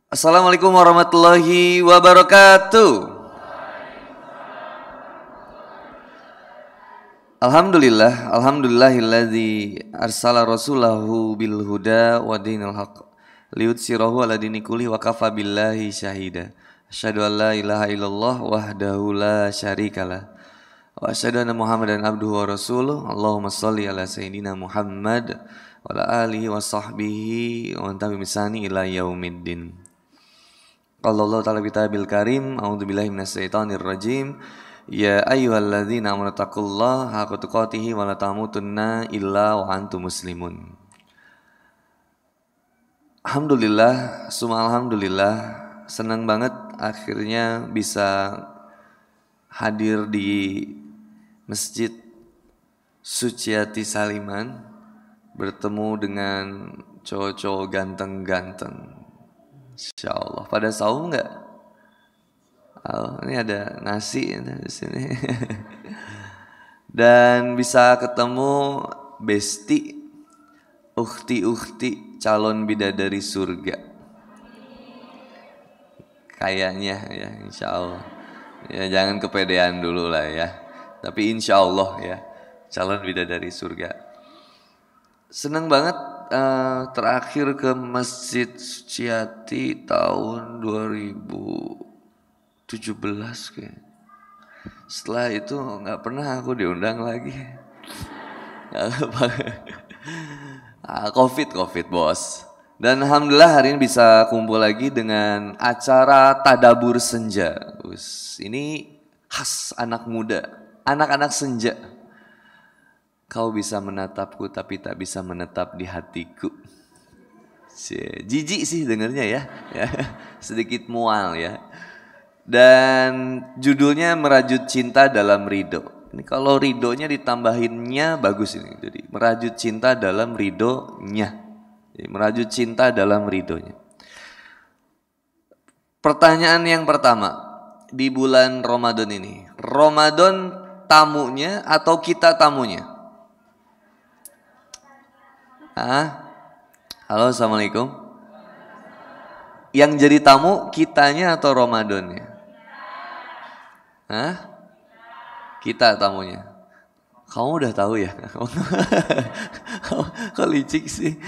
Assalamualaikum warahmatullahi wabarakatuh. Alhamdulillahilladzi arsala rasulahu bil huda wa dinil haqq liyutsirahu ala dini kulli wa kafa billahi syahida. Asyhadu an la ilaha illallah wahdahu la syarikalah wa asyhadu anna Muhammadan abduhu wa rasuluh. Allahumma shalli ala sayyidina Muhammad wa ala alihi wa sahbihi wa tabi'in bisani ila yaumiddin. Qala Allah ta'ala bi kitabil karim, a'udzubillahi minasyaitonir rajim. Ya ayyuhalladzina amanu taqullaha haqqa tuqatih wa la tamutunna illa wa antum muslimun. Alhamdulillah, summa alhamdulillah, senang banget akhirnya bisa hadir di Masjid Suciati Saliman, bertemu dengan cowok-cowok ganteng-ganteng. Insyaallah. Pada saum nggak? Oh, ini ada nasi di sini. Dan bisa ketemu besti, ukhti-ukhti calon bidadari surga. Kayaknya ya, insyaallah. Ya jangan kepedean dulu lah ya. Tapi insyaallah ya, calon bidadari surga. Senang banget terakhir ke Masjid Suciati tahun 2017 kayak. Setelah itu nggak pernah aku diundang lagi. Covid bos. Dan alhamdulillah hari ini bisa kumpul lagi dengan acara Tadabur Senja. Ini khas anak muda, anak-anak senja. Kau bisa menatapku tapi tak bisa menetap di hatiku. Jijik sih dengernya ya. Sedikit mual ya. Dan judulnya Merajut Cinta dalam Ridho. Ini kalau ridhonya ditambahinnya bagus ini. Jadi merajut cinta dalam ridhonya. Jadi, merajut cinta dalam ridhonya. Pertanyaan yang pertama di bulan Ramadan ini. Ramadan tamunya atau kita tamunya? Halo, assalamualaikum. Yang jadi tamu kitanya atau Ramadannya? Kita tamunya. Kamu udah tahu ya? Kok licik sih?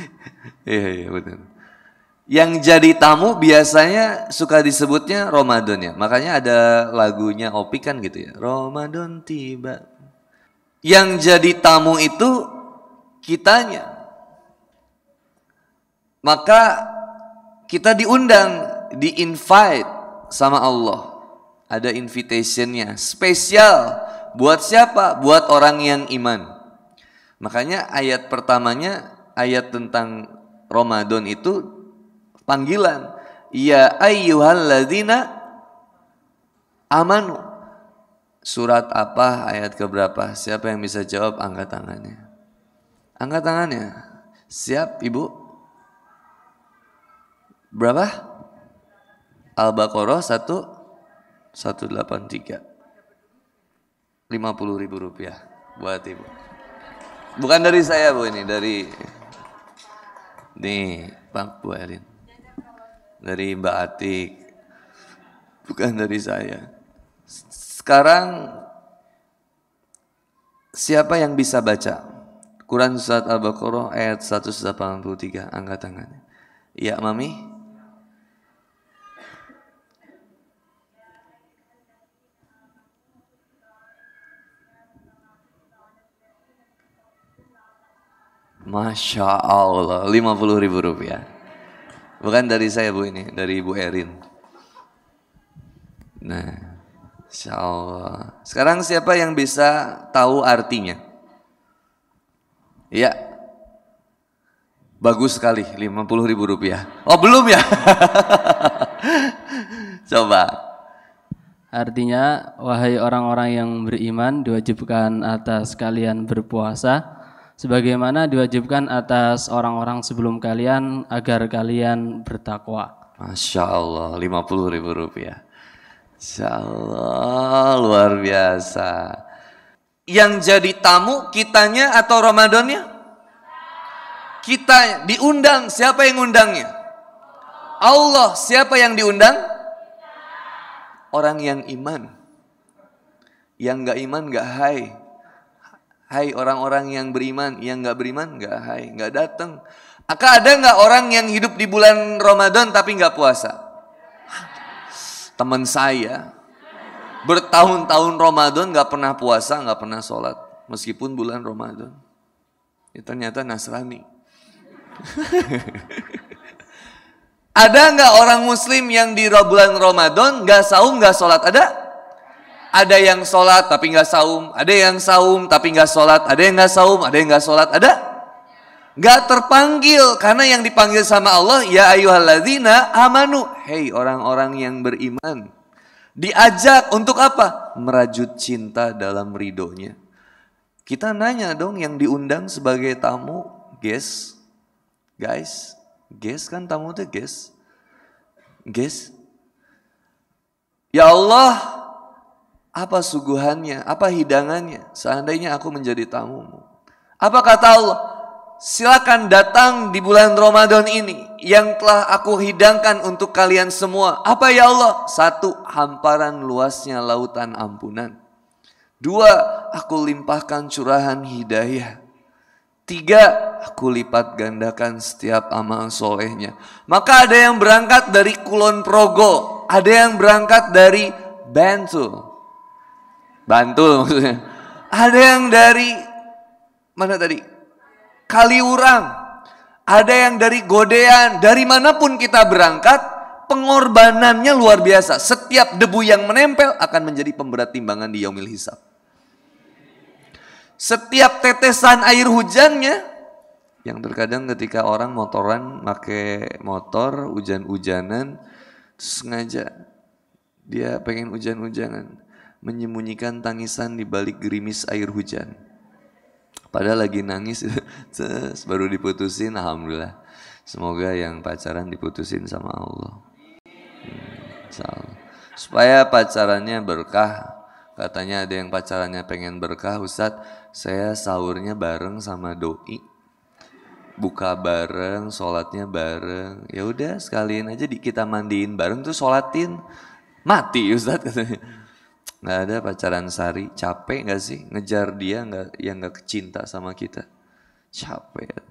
Iya betul. Yang jadi tamu biasanya suka disebutnya Ramadan ya. Makanya ada lagunya Opi kan gitu ya. Ramadan tiba. Yang jadi tamu itu kitanya. Maka kita diundang, di-invite sama Allah. Ada invitationnya, spesial. Buat siapa? Buat orang yang iman. Makanya ayat pertamanya, ayat tentang Ramadan itu panggilan. Ya ayyuhalladzina amanu. Surat apa, ayat keberapa? Siapa yang bisa jawab? Angkat tangannya. Angkat tangannya. Siap, Ibu? Berapa? Al-Baqarah 183. 50.000 rupiah buat ibu. Bukan dari saya bu, ini dari nih Pak Bu Erin, dari Mbak Atik, bukan dari saya. Sekarang siapa yang bisa baca Quran surat Al-Baqarah ayat 183? Angkat tangannya. Iya Mami. Masya Allah, 50.000 rupiah. Bukan dari saya bu, ini dari Ibu Erin. Nah, Insya Allah. Sekarang siapa yang bisa tahu artinya? Ya, bagus sekali, 50.000 rupiah. Oh belum ya? Coba. Artinya, wahai orang-orang yang beriman, diwajibkan atas kalian berpuasa sebagaimana diwajibkan atas orang-orang sebelum kalian agar kalian bertakwa. Masya Allah, 50.000 rupiah. Masya Allah, luar biasa. Yang jadi tamu kitanya atau Ramadannya? Kita diundang, siapa yang undangnya? Allah. Siapa yang diundang? Orang yang iman. Yang gak iman gak hai. Hai orang-orang yang beriman. Yang gak beriman gak hai, gak datang. Maka ada gak orang yang hidup di bulan Ramadan tapi gak puasa? Teman saya bertahun-tahun Ramadan gak pernah puasa, gak pernah sholat. Meskipun bulan Ramadan. Ya, ternyata Nasrani. Ada gak orang muslim yang di bulan Ramadan gak saum, gak sholat? Ada? Ada yang sholat tapi gak saum. Ada yang saum tapi gak sholat. Ada yang gak saum, ada yang gak sholat. Ada? Gak terpanggil, karena yang dipanggil sama Allah, ya ayyuhalladzina amanu, hei orang-orang yang beriman. Diajak untuk apa? Merajut cinta dalam ridhonya. Kita nanya dong, yang diundang sebagai tamu, guys, kan tamu tuh guys. Ya Allah, apa suguhannya, apa hidangannya, seandainya aku menjadi tamumu. Apa kata Allah? Silakan datang di bulan Ramadan ini yang telah aku hidangkan untuk kalian semua. Apa ya Allah? 1, hamparan luasnya lautan ampunan. 2, aku limpahkan curahan hidayah. 3, aku lipat gandakan setiap amal solehnya. Maka ada yang berangkat dari Kulon Progo, ada yang berangkat dari Bantul maksudnya. Ada yang dari mana tadi? Kaliurang, ada yang dari Godean, dari manapun kita berangkat, pengorbanannya luar biasa. Setiap debu yang menempel akan menjadi pemberat timbangan di yaumil hisab. Setiap tetesan air hujannya, yang terkadang ketika orang motoran, pakai motor, hujan-hujanan, sengaja dia pengen hujan-hujanan, menyembunyikan tangisan di balik gerimis air hujan. Padahal lagi nangis, baru diputusin, alhamdulillah. Semoga yang pacaran diputusin sama Allah. Supaya pacarannya berkah. Katanya ada yang pacarannya pengen berkah, Ustadz, saya sahurnya bareng sama doi. Buka bareng, sholatnya bareng. Ya udah sekalian aja kita mandiin bareng tuh sholatin. Mati Ustadz katanya. Nggak ada pacaran sari, capek nggak sih ngejar dia yang nggak cinta sama kita? Capek.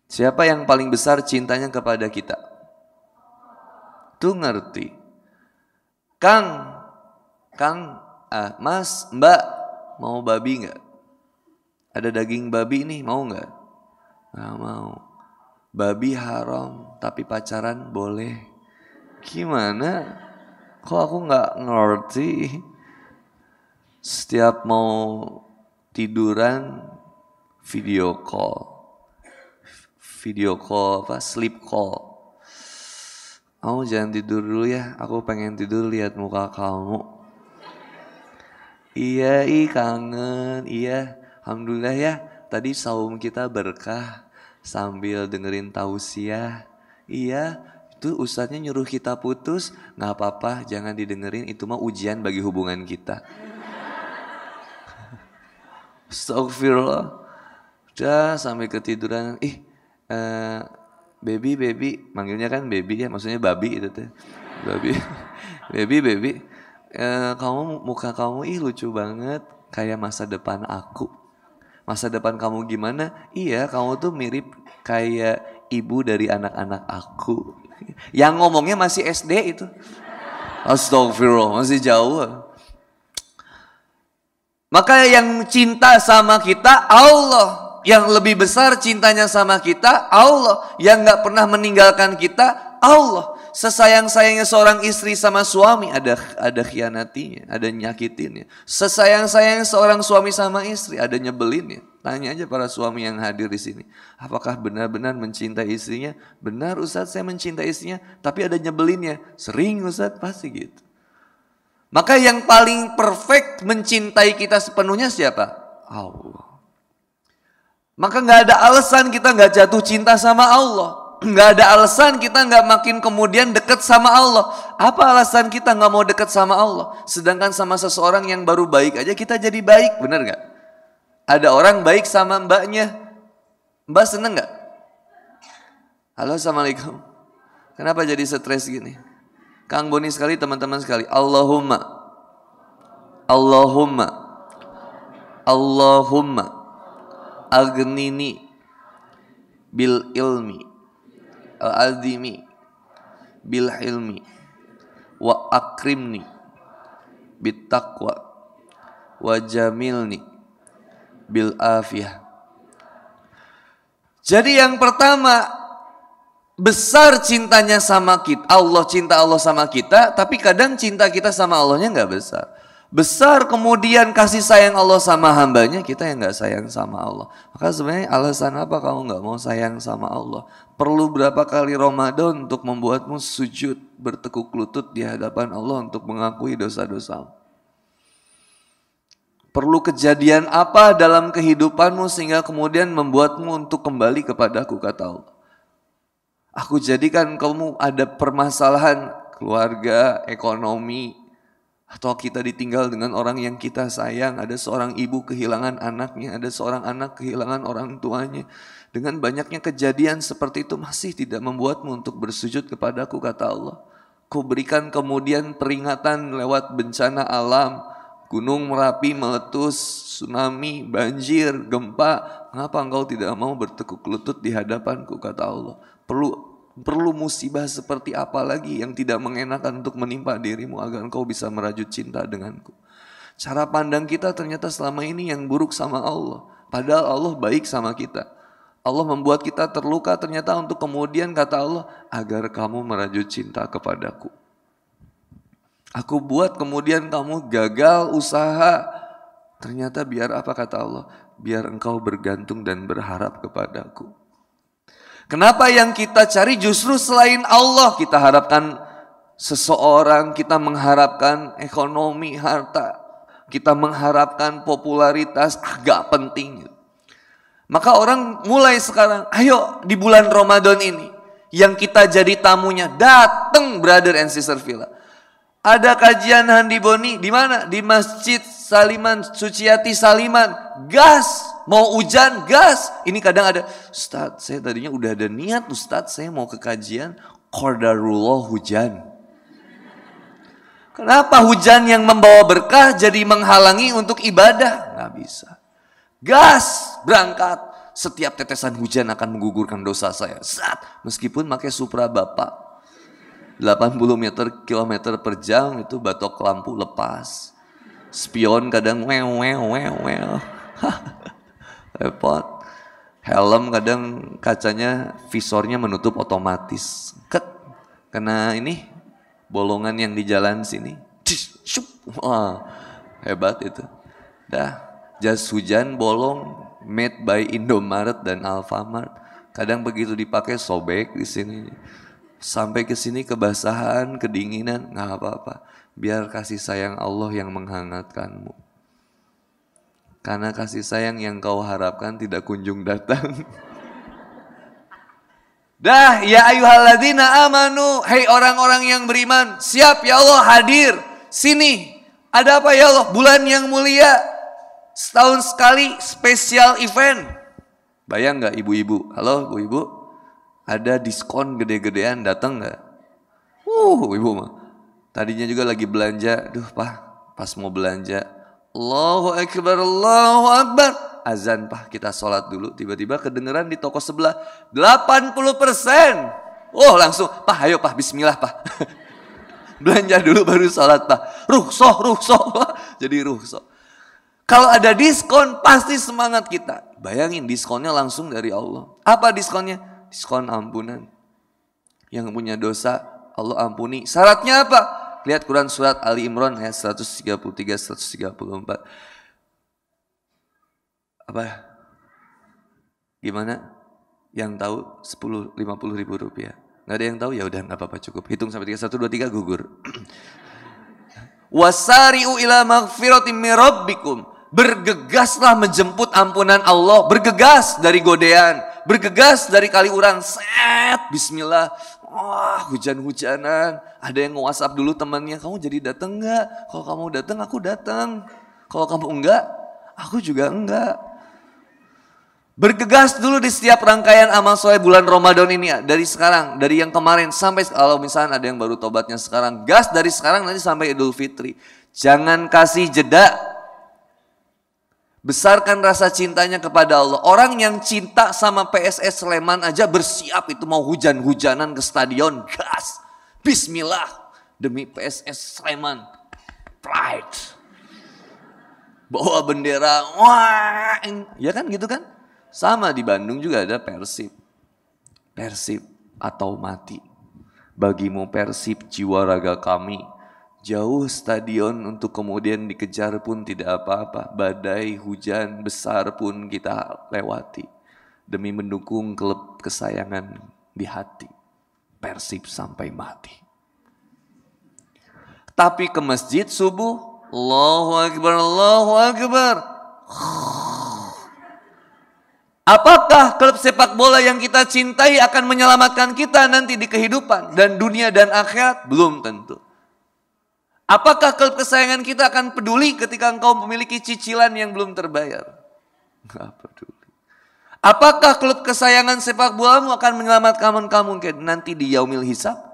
Siapa yang paling besar cintanya kepada kita? Tuh ngerti. Kang, Mas, Mbak, mau babi nggak? Ada daging babi nih, mau nggak? Nggak mau. Babi haram, tapi pacaran boleh. Gimana? Kok aku nggak ngerti? Setiap mau tiduran video call apa? Sleep call. Kamu jangan tidur dulu ya, aku pengen tidur lihat muka kamu. Iya, kangen. Iya, alhamdulillah ya. Tadi saum kita berkah sambil dengerin tausiah. Iya. Itu ustadznya nyuruh kita putus, gak apa-apa, jangan didengerin, itu mah ujian bagi hubungan kita. Astagfirullah. Udah sampai ketiduran, baby, manggilnya kan baby ya, maksudnya babi itu teh. Baby, muka kamu lucu banget, kayak masa depan aku. Masa depan kamu gimana? Iya, kamu tuh mirip kayak ibu dari anak-anak aku. Yang ngomongnya masih SD itu. Astagfirullah, masih jauh. Maka yang cinta sama kita Allah. Yang lebih besar cintanya sama kita Allah. Yang gak pernah meninggalkan kita Allah. Sesayang-sayangnya seorang istri sama suami ada khianatinya, ada nyakitinnya. Sesayang-sayangnya seorang suami sama istri ada nyebelinnya. Tanya aja para suami yang hadir di sini. Apakah benar-benar mencintai istrinya? Benar Ustadz, saya mencintai istrinya, tapi ada nyebelinnya. Sering Ustadz, pasti gitu. Maka yang paling perfect mencintai kita sepenuhnya siapa? Allah. Maka gak ada alasan kita gak jatuh cinta sama Allah. Gak ada alasan kita gak makin kemudian dekat sama Allah. Apa alasan kita gak mau dekat sama Allah? Sedangkan sama seseorang yang baru baik aja kita jadi baik, benar gak? Ada orang baik sama mbaknya. Mbak seneng gak? Halo, assalamualaikum. Kenapa jadi stres gini? Kang Boni sekali, teman-teman sekali. Allahumma, Allahumma, Allahumma, aghnini bil ilmi al-azimi bil hilmi wa akrimni bit taqwa wa jamilni bil afiyah. Jadi yang pertama, besar cintanya sama kita. Allah, cinta Allah sama kita, tapi kadang cinta kita sama Allahnya nggak besar. Besar kemudian kasih sayang Allah sama hambanya, kita yang nggak sayang sama Allah. Maka sebenarnya alasan apa kamu nggak mau sayang sama Allah? Perlu berapa kali Ramadan untuk membuatmu sujud, bertekuk lutut di hadapan Allah untuk mengakui dosa-dosamu? Perlu kejadian apa dalam kehidupanmu sehingga kemudian membuatmu untuk kembali kepadaku, kata Allah. Aku jadikan kamu ada permasalahan keluarga, ekonomi, atau kita ditinggal dengan orang yang kita sayang. Ada seorang ibu kehilangan anaknya, ada seorang anak kehilangan orang tuanya. Dengan banyaknya kejadian seperti itu masih tidak membuatmu untuk bersujud kepadaku, kata Allah. Ku berikan kemudian peringatan lewat bencana alam, gunung Merapi meletus, tsunami, banjir, gempa. Mengapa engkau tidak mau bertekuk lutut di hadapanku, kata Allah. Perlu musibah seperti apa lagi yang tidak mengenakan untuk menimpa dirimu agar engkau bisa merajut cinta denganku. Cara pandang kita ternyata selama ini yang buruk sama Allah. Padahal Allah baik sama kita. Allah membuat kita terluka ternyata untuk kemudian, kata Allah, agar kamu merajut cinta kepadaku. Aku buat kemudian kamu gagal usaha. Ternyata biar apa, kata Allah? Biar engkau bergantung dan berharap kepadaku. Kenapa yang kita cari justru selain Allah? Kita harapkan seseorang, kita mengharapkan ekonomi, harta. Kita mengharapkan popularitas, agak penting. Maka orang mulai sekarang, ayo di bulan Ramadan ini, yang kita jadi tamunya, datang brother and sister Villa. Ada kajian Handi Boni di mana? Di Masjid Saliman Suciati Saliman. Gas, mau hujan gas. Ini kadang ada, Ustadz saya tadinya udah ada niat Ustadz saya mau ke kajian qadarullah hujan. Kenapa hujan yang membawa berkah jadi menghalangi untuk ibadah? Nggak bisa. Gas, berangkat. Setiap tetesan hujan akan menggugurkan dosa saya. Meskipun pakai Supra Bapak. 80 km per jam itu batok lampu lepas. Spion kadang repot. Helm kadang kacanya visornya menutup otomatis. Kena ini bolongan yang di jalan sini. Wah, hebat itu. Dah, jas hujan bolong made by Indomaret dan Alfamart. Kadang begitu dipakai sobek di sini. Sampai ke sini kebasahan, kedinginan, nggak apa-apa. Biar kasih sayang Allah yang menghangatkanmu. Karena kasih sayang yang kau harapkan tidak kunjung datang. Dah, ya ayyuhalladzina amanu, hai orang-orang yang beriman, siap ya Allah hadir. Sini, ada apa ya Allah? Bulan yang mulia, setahun sekali spesial event. Bayang nggak ibu-ibu? Halo ibu-ibu? Ada diskon gede-gedean, datang nggak? Ibu mah. Tadinya juga lagi belanja, pas mau belanja, Allahu Akbar, Allahu Akbar. Azan kita sholat dulu. Tiba-tiba kedengeran di toko sebelah 80%. Langsung, ayo bismillah Belanja dulu baru sholat Rukhsah. Jadi rukhsah. Kalau ada diskon pasti semangat kita. Bayangin diskonnya langsung dari Allah. Apa diskonnya? Diskon ampunan. Yang punya dosa Allah ampuni. Syaratnya apa? Lihat Quran surat Ali Imran ayat 133-134. Apa? Gimana? Yang tahu 50 ribu rupiah. Gak ada yang tahu? Ya udah nggak apa-apa cukup. Hitung sampai 3, 1, 2, 3 gugur. Wasari'u ila maghfiratim min rabbikum. Bergegaslah menjemput ampunan Allah. Bergegas dari godean. Bergegas dari kali urang. Bismillah. Hujan-hujanan. Ada yang nge-WhatsApp dulu temannya. Kamu jadi datang enggak? Kalau kamu datang, aku datang. Kalau kamu enggak, aku juga enggak. Bergegas dulu di setiap rangkaian amal soleh bulan Ramadan ini. Dari sekarang, dari yang kemarin sampai kalau misalnya ada yang baru tobatnya sekarang. Gas dari sekarang nanti sampai Idul Fitri. Jangan kasih jeda. Besarkan rasa cintanya kepada Allah. Orang yang cinta sama PSS Sleman aja bersiap itu mau hujan-hujanan ke stadion. Gas. Bismillah. Demi PSS Sleman. Pride. Bawa bendera. Wah. Ya kan gitu kan? Sama di Bandung juga ada Persib. Persib atau mati. Bagimu Persib jiwa raga kami. Jauh stadion untuk kemudian dikejar pun tidak apa-apa. Badai, hujan besar pun kita lewati. Demi mendukung klub kesayangan di hati. Persib sampai mati. Tapi ke masjid subuh. Allahu Akbar, Allahu Akbar. Apakah klub sepak bola yang kita cintai akan menyelamatkan kita nanti di kehidupan dan dunia dan akhirat? Belum tentu. Apakah klub kesayangan kita akan peduli ketika engkau memiliki cicilan yang belum terbayar? Enggak peduli. Apakah klub kesayangan sepak bolamu akan menyelamatkan kamu nanti di yaumil hisab?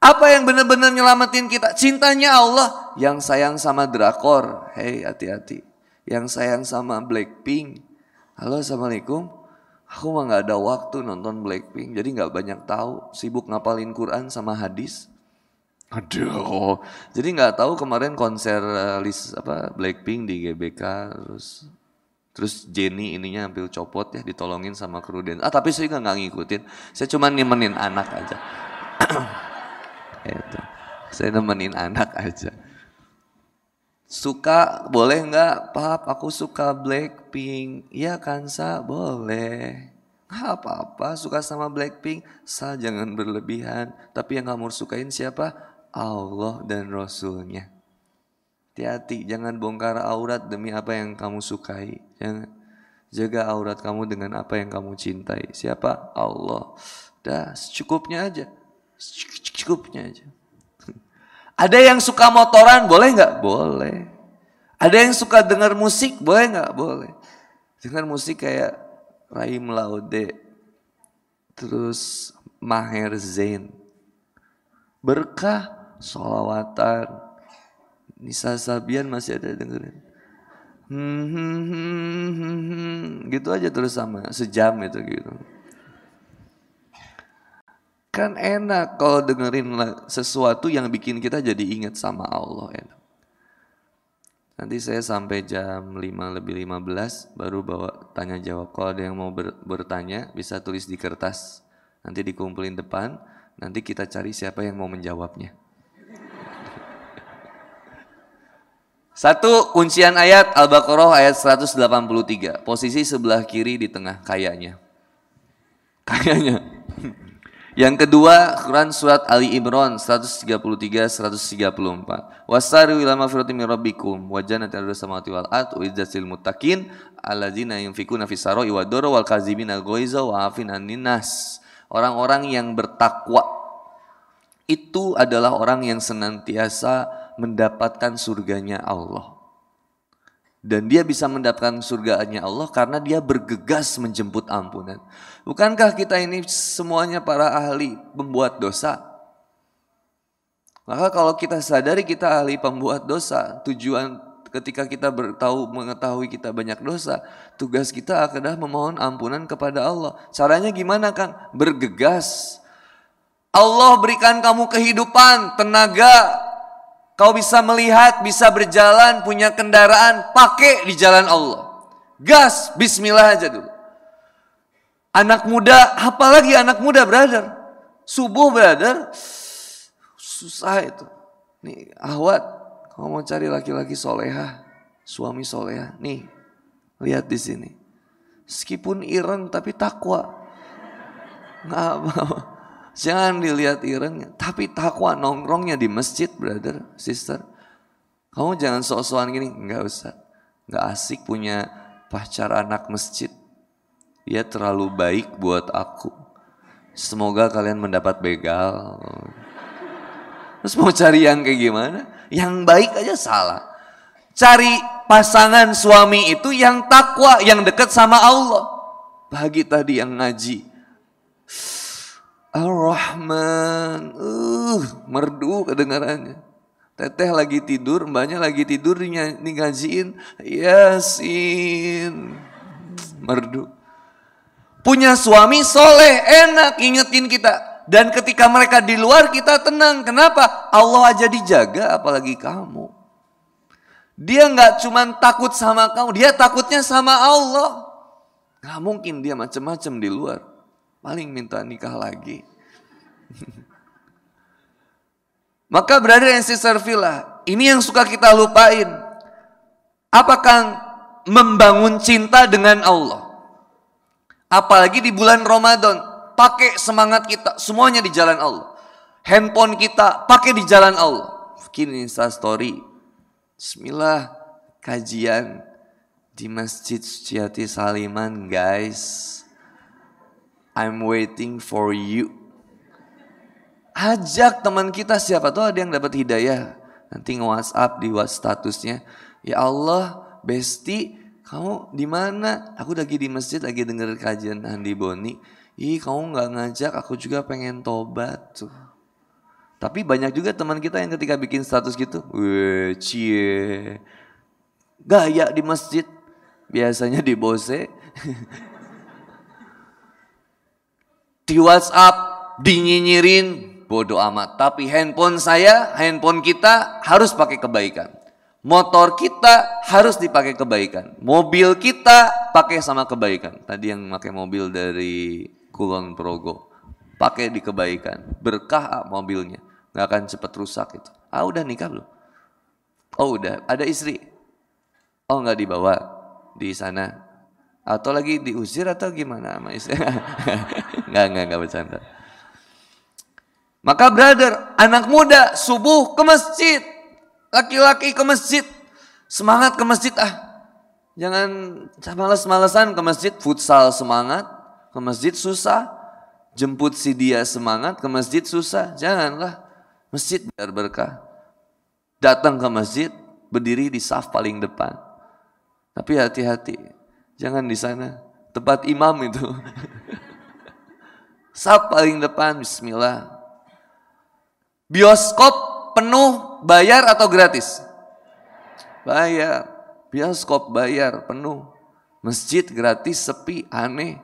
Apa yang benar-benar nyelamatin kita? Cintanya Allah. Yang sayang sama drakor, hei hati-hati. Yang sayang sama Blackpink, halo assalamualaikum, aku mah gak ada waktu nonton Blackpink, jadi gak banyak tahu, sibuk ngapalin Quran sama hadis. Aduh, jadi gak tahu kemarin konser Blackpink di GBK, terus Jennie ininya hampir copot ya, ditolongin sama kru dance. Tapi saya gak ngikutin, saya cuma nemenin anak aja. Itu, saya nemenin anak aja. Suka boleh nggak? Pap, aku suka Blackpink. Iya kan Sa? Boleh. Nggak apa-apa suka sama Blackpink. Sa jangan berlebihan. Tapi yang kamu sukain siapa? Allah dan Rasulnya. Hati-hati, jangan bongkar aurat demi apa yang kamu sukai. Jangan. Jaga aurat kamu dengan apa yang kamu cintai. Siapa? Allah. Dah, secukupnya aja. Secukupnya aja. Ada yang suka motoran, boleh nggak? Boleh. Ada yang suka dengar musik, boleh nggak? Boleh. Dengar musik kayak Rahim Laude, terus Maher Zain, Berkah, Sholawatan, Nisa Sabian masih ada dengerin. Gitu aja terus sama, sejam itu gitu. Kan enak kalau dengerin sesuatu yang bikin kita jadi ingat sama Allah. Enak. Nanti saya sampai jam 5:15 baru bawa tanya jawab. Kalau ada yang mau bertanya bisa tulis di kertas. Nanti dikumpulin depan, nanti kita cari siapa yang mau menjawabnya. Satu, kuncian ayat Al-Baqarah ayat 183. Posisi sebelah kiri di tengah kayaknya. Kayaknya. Yang kedua, Quran surat Ali Imran 133-134. Wasari'u ila magfiratin min rabbikum wa jannatin 'arduha samawati wal ardh uiddat lil muttaqin alladzina yunfikuna fis sarai wad dharra wal kazimina al-ghaiza wa 'afina 'anil nas. Orang-orang yang bertakwa itu adalah orang yang senantiasa mendapatkan surganya Allah. Dan dia bisa mendapatkan surganya Allah karena dia bergegas menjemput ampunan. Bukankah kita ini semuanya para ahli pembuat dosa? Maka kalau kita sadari kita ahli pembuat dosa, tujuan ketika kita mengetahui kita banyak dosa, tugas kita adalah memohon ampunan kepada Allah. Caranya gimana Kang? Bergegas. Allah berikan kamu kehidupan, tenaga, kau bisa melihat, bisa berjalan, punya kendaraan, pakai di jalan Allah. Gas, bismillah aja dulu. Anak muda, apalagi anak muda brother. Subuh brother, susah itu. Nih Ahwat, kamu mau cari laki-laki solehah, suami solehah. Nih, lihat di sini. Meskipun ireng tapi takwa. Nggak apa-apa. Jangan dilihat irengnya, tapi takwa nongkrongnya di masjid, brother, sister. Kamu jangan sok-sokan gini, enggak usah. Enggak asik punya pacar anak masjid. Dia terlalu baik buat aku. Semoga kalian mendapat begal. Terus mau cari yang kayak gimana? Yang baik aja salah. Cari pasangan suami itu yang takwa, yang dekat sama Allah. Pagi tadi yang ngaji Ar-Rahman, merdu kedengarannya. Teteh lagi tidur, mbaknya lagi tidur, ngajiin Yasin, merdu. Punya suami soleh, enak ingetin kita. Dan ketika mereka di luar kita tenang. Kenapa? Allah aja dijaga, apalagi kamu. Dia nggak cuma takut sama kamu, dia takutnya sama Allah. Gak mungkin dia macam-macam di luar. Paling minta nikah lagi. Maka brother and sister fillah, ini yang suka kita lupain. Apakah membangun cinta dengan Allah? Apalagi di bulan Ramadan, pakai semangat kita semuanya di jalan Allah. Handphone kita pakai di jalan Allah. Bikin Insta story. Bismillah, kajian di Masjid Suciati Saliman, guys. I'm waiting for you. Ajak teman kita, siapa tahu ada yang dapat hidayah. Nanti nge-WhatsApp di statusnya, ya Allah, Besti, kamu di mana? Aku lagi di masjid, lagi denger kajian Andi Boni. Ih, kamu nggak ngajak, aku juga pengen tobat tuh. Tapi banyak juga teman kita yang ketika bikin status gitu, weh, cie, gaya di masjid, biasanya di Bose, di WhatsApp, dinyinyirin. Bodoh amat. Tapi handphone saya, handphone kita harus pakai kebaikan. Motor kita harus dipakai kebaikan. Mobil kita pakai sama kebaikan. Tadi yang pakai mobil dari Kulon Progo, pakai di kebaikan. Berkah mobilnya, nggak akan cepat rusak itu. Ah, udah nikah belum? Oh udah, ada istri. Oh nggak dibawa di sana. Atau lagi diusir atau gimana sama istri? Nggak bercanda. Maka brother, anak muda subuh ke masjid, laki-laki ke masjid, semangat ke masjid Jangan males-malesan ke masjid, futsal semangat, ke masjid susah, jemput si dia semangat, ke masjid susah, janganlah. Masjid biar berkah. Datang ke masjid, berdiri di saf paling depan. Tapi hati-hati, jangan di sana, tempat imam itu. Saf paling depan, bismillah. Bioskop penuh bayar atau gratis? Bayar. Bioskop bayar penuh. Masjid gratis sepi, aneh.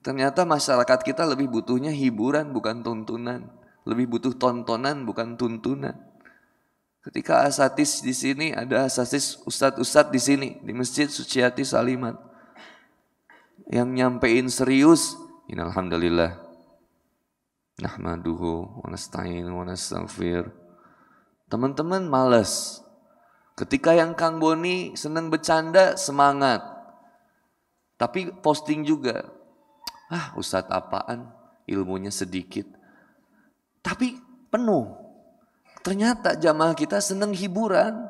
Ternyata masyarakat kita lebih butuhnya hiburan bukan tuntunan. Lebih butuh tontonan bukan tuntunan. Ketika asatis di sini, ada asatis ustadz-ustadz di sini di Masjid Suciati Saliman yang nyampein serius, innalhamdulillah. Nahmaduhu wa nasta'in wa nastaghfir. Teman-teman males. Ketika yang Kang Boni senang bercanda, semangat. Tapi posting juga. Ustadz apaan? Ilmunya sedikit. Tapi penuh. Ternyata jamaah kita senang hiburan.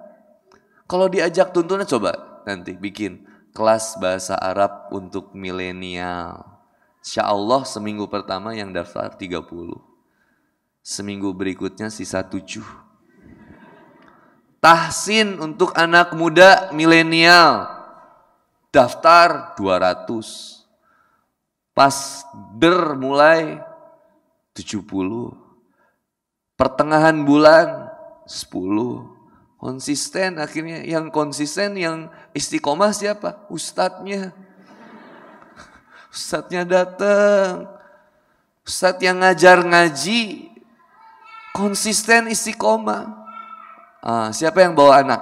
Kalau diajak tuntunan, coba nanti bikin kelas bahasa Arab untuk milenial. Insya Allah seminggu pertama yang daftar 30. Seminggu berikutnya sisa 7. Tahsin untuk anak muda milenial. Daftar 200. Pas mulai 70. Pertengahan bulan 10. Konsisten akhirnya. Yang konsisten, yang istiqomah siapa? Ustadznya. Ustadznya datang, ustadz yang ngajar ngaji, konsisten istiqomah. Siapa yang bawa anak?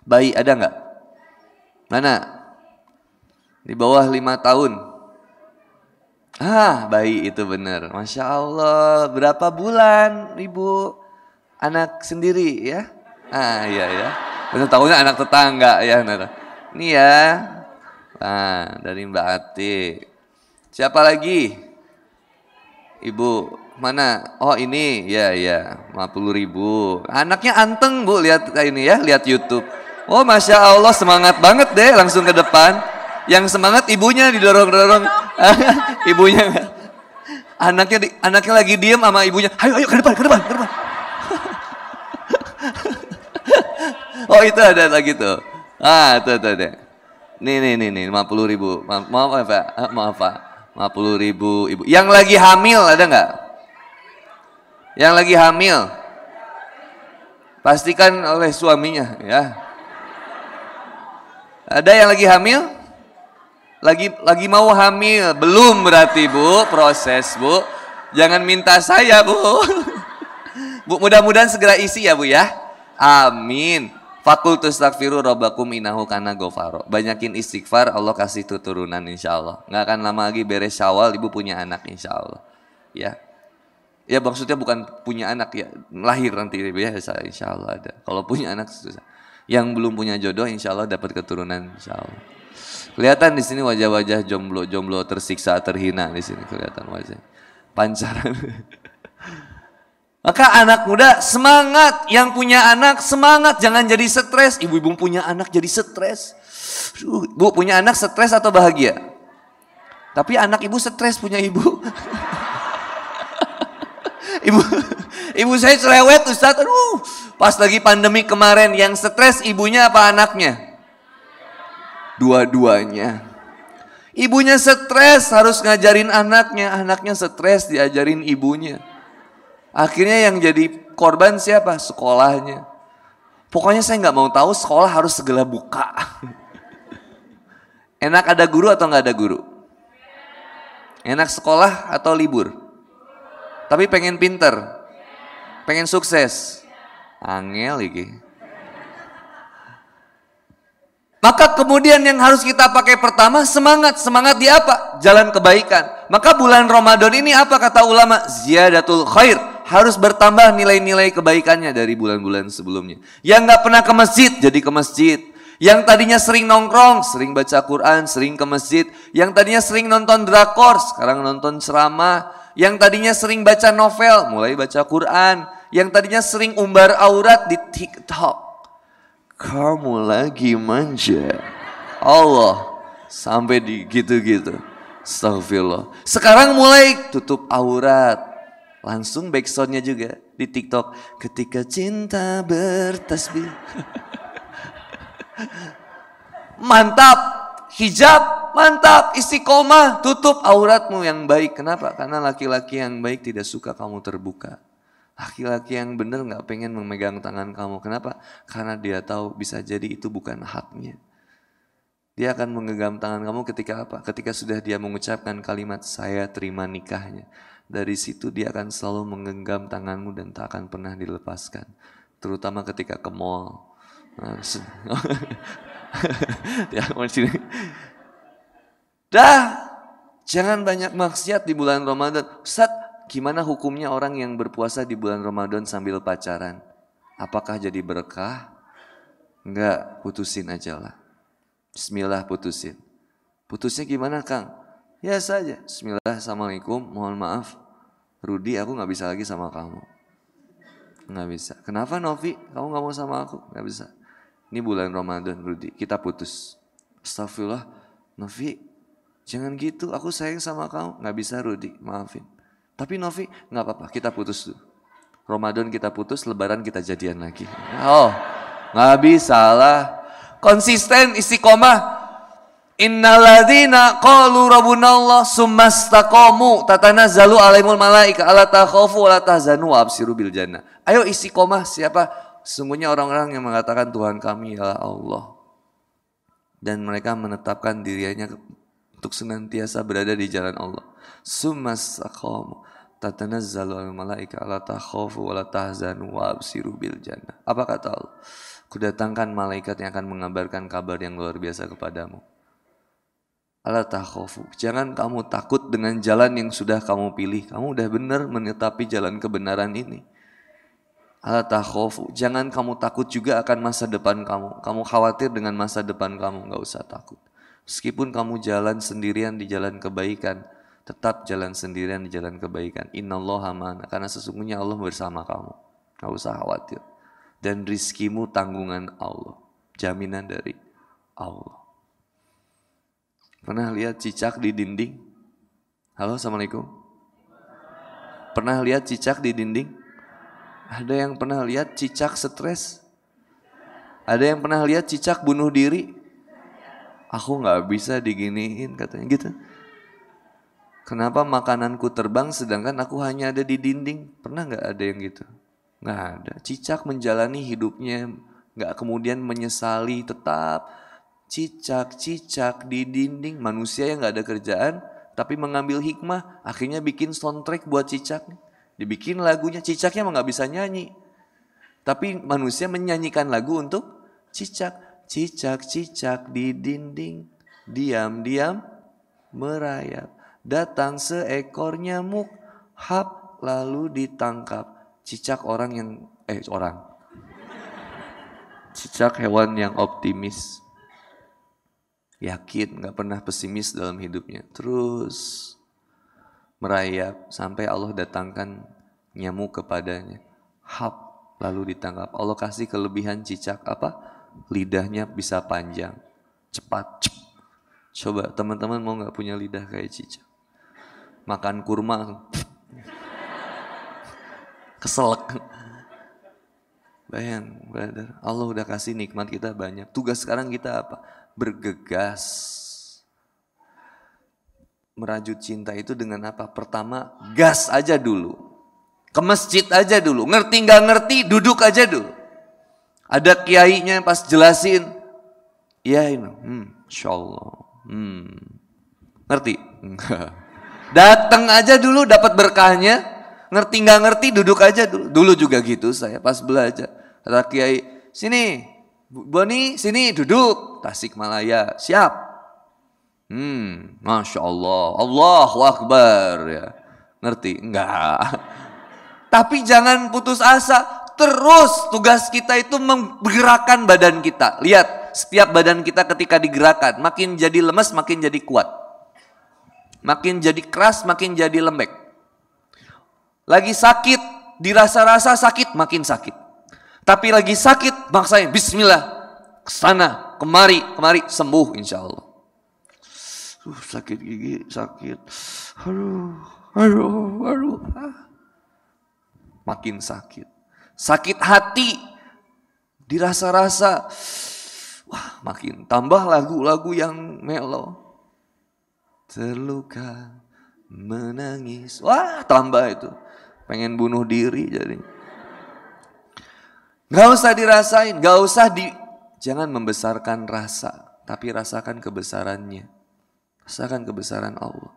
Bayi ada nggak? Mana? Di bawah 5 tahun. Bayi itu benar. Masya Allah, berapa bulan ibu? Anak sendiri ya? Iya ya. Benar tahunya anak tetangga ya. Ini ya. Dari Mbak Ati. Siapa lagi? Ibu, mana? Oh ini, ya 50.000. Anaknya anteng Bu, lihat ini ya, lihat YouTube. Oh Masya Allah, semangat banget deh, langsung ke depan. Yang semangat ibunya didorong-dorong. Ibunya. Anaknya lagi diem sama ibunya. Ayo ke depan. Oh Oh itu ada lagi tuh. Ah tuh deh. Nih 50.000. Maaf Pak, maaf Pak. 50.000 ibu. Yang lagi hamil ada nggak? Yang lagi hamil, pastikan oleh suaminya ya. Ada yang lagi hamil? Lagi mau hamil, belum berarti Bu, proses Bu. Jangan minta saya Bu. Bu mudah-mudahan segera isi ya Bu ya. Amin. Fakultus takfiru robbakum innahu kana ghafaro. Banyakin istighfar, Allah kasih turunan insya Allah. Nggak akan lama lagi beres Syawal ibu punya anak insya Allah. Ya. Ya maksudnya bukan punya anak ya, lahir nanti biasa insya Allah ada. Kalau punya anak susah. Yang belum punya jodoh insya Allah dapat keturunan insya Allah. Kelihatan di sini wajah-wajah jomblo tersiksa terhina di sini kelihatan wajah. Pancaran. Maka anak muda semangat, yang punya anak semangat, jangan jadi stres. Ibu-ibu punya anak jadi stres. Bu punya anak stres atau bahagia? Tapi anak ibu stres punya ibu. Ibu saya cerewet Ustaz. Pas lagi pandemi kemarin yang stres ibunya apa anaknya? Dua-duanya. Ibunya stres harus ngajarin anaknya, anaknya stres diajarin ibunya. Akhirnya yang jadi korban siapa? Sekolahnya. Pokoknya saya nggak mau tahu sekolah harus segala buka. Enak ada guru atau nggak ada guru? Enak sekolah atau libur? Tapi pengen pinter, pengen sukses, angel lagi. Maka kemudian yang harus kita pakai pertama semangat di apa? Jalan kebaikan. Maka bulan Ramadan ini apa kata ulama? Ziyadatul khair, harus bertambah nilai-nilai kebaikannya dari bulan-bulan sebelumnya. Yang nggak pernah ke masjid jadi ke masjid. Yang tadinya sering nongkrong, sering baca Quran, sering ke masjid. Yang tadinya sering nonton drakor, sekarang nonton ceramah. Yang tadinya sering baca novel, mulai baca Quran. Yang tadinya sering umbar aurat di TikTok, kamu lagi manja. Allah, sampai di gitu-gitu. Astagfirullah. Sekarang mulai tutup aurat. Langsung backsoundnya juga di TikTok. Ketika cinta bertasbih. Mantap. Hijab, mantap, istiqomah, tutup auratmu yang baik. Kenapa? Karena laki-laki yang baik tidak suka kamu terbuka. Laki-laki yang benar gak pengen memegang tangan kamu. Kenapa? Karena dia tahu bisa jadi itu bukan haknya. Dia akan menggenggam tangan kamu ketika apa? Ketika sudah dia mengucapkan kalimat saya terima nikahnya. Dari situ dia akan selalu menggenggam tanganmu dan tak akan pernah dilepaskan. Terutama ketika ke mall. Dah, jangan banyak maksiat di bulan Ramadan. Ustaz, gimana hukumnya orang yang berpuasa di bulan Ramadan sambil pacaran? Apakah jadi berkah? Enggak, putusin aja lah. Bismillah putusin. Putusnya gimana Kang? Ya saja. Bismillah, assalamualaikum, mohon maaf. Rudi, aku gak bisa lagi sama kamu. Gak bisa. Kenapa Novi? Kamu gak mau sama aku? Gak bisa. Ini bulan Ramadan Rudi, kita putus. Astagfirullah, Novi, jangan gitu, aku sayang sama kamu. Gak bisa Rudi, maafin. Tapi Novi, gak apa-apa, kita putus dulu. Ramadan kita putus, Lebaran kita jadian lagi. Oh, gak bisa lah. Konsisten, istiqomah. Innalladzina qalu rabbunallah summastaqamu tatanazzalu alaihimul malaika alla takhafu wa la tahzanu wa abshiru bil jannah. Ayo istiqomah, siapa? Sesungguhnya orang-orang yang mengatakan Tuhan kami ialah Allah. Dan mereka menetapkan dirinya untuk senantiasa berada di jalan Allah. Summastaqamu tatanazzalu alaihimul malaika alla takhafu wa la tahzanu wa abshiru bil jannah. Apa kata Allah? Kudatangkan malaikat yang akan mengabarkan kabar yang luar biasa kepadamu. Ala takhafu, jangan kamu takut dengan jalan yang sudah kamu pilih. Kamu udah benar menetapi jalan kebenaran ini. Ala takhafu, jangan kamu takut juga akan masa depan kamu. Kamu khawatir dengan masa depan kamu, gak usah takut. Meskipun kamu jalan sendirian di jalan kebaikan, tetap jalan sendirian di jalan kebaikan. Innallaha ma'ana, karena sesungguhnya Allah bersama kamu. Gak usah khawatir. Dan rizkimu tanggungan Allah, jaminan dari Allah. Pernah lihat cicak di dinding? Halo, assalamualaikum. Pernah lihat cicak di dinding? Ada yang pernah lihat cicak stres? Ada yang pernah lihat cicak bunuh diri? Aku nggak bisa diginiin katanya gitu. Kenapa makananku terbang sedangkan aku hanya ada di dinding? Pernah nggak ada yang gitu? Nggak ada. Cicak menjalani hidupnya, nggak kemudian menyesali, tetap cicak di dinding. Manusia yang nggak ada kerjaan, tapi mengambil hikmah, akhirnya bikin soundtrack buat cicak. Dibikin lagunya, cicaknya mah nggak bisa nyanyi. Tapi manusia menyanyikan lagu untuk cicak. Cicak di dinding, diam-diam merayap. Datang seekor nyamuk, hap lalu ditangkap. Cicak Cicak hewan yang optimis. Yakin, gak pernah pesimis dalam hidupnya. Terus merayap sampai Allah datangkan nyamuk kepadanya. Hap lalu ditangkap. Allah kasih kelebihan cicak apa? Lidahnya bisa panjang, cepat. Coba teman-teman mau gak punya lidah kayak cicak? Makan kurma keselak. Bayang, brother, Allah udah kasih nikmat kita banyak. Tugas sekarang kita apa? Bergegas. Merajut cinta itu dengan apa? Pertama, gas aja dulu. Ke masjid aja dulu. Ngerti gak ngerti, duduk aja dulu. Ada kiainya pas jelasin, iya ini, insya Allah, ngerti? Datang aja dulu dapat berkahnya, ngerti nggak ngerti duduk aja dulu. Dulu juga gitu saya pas belajar. Kata kiai, sini, Boni, sini duduk. Tasikmalaya, siap. Masya Allah, Allahu Akbar ya. Ngerti? Enggak. Tapi jangan putus asa. Terus tugas kita itu menggerakkan badan kita. Lihat, setiap badan kita ketika digerakkan, makin jadi lemes, makin jadi kuat. Makin jadi keras, makin jadi lembek. Lagi sakit, dirasa-rasa sakit, makin sakit. Tapi lagi sakit, maksain bismillah. Kesana, kemari, sembuh insya Allah. Sakit gigi, sakit. Aduh. Makin sakit. Sakit hati, dirasa-rasa, wah makin tambah lagu-lagu yang melo. Terluka, menangis, wah tambah itu. Pengen bunuh diri jadi. Gak usah dirasain, jangan membesarkan rasa, tapi rasakan kebesarannya. Rasakan kebesaran Allah.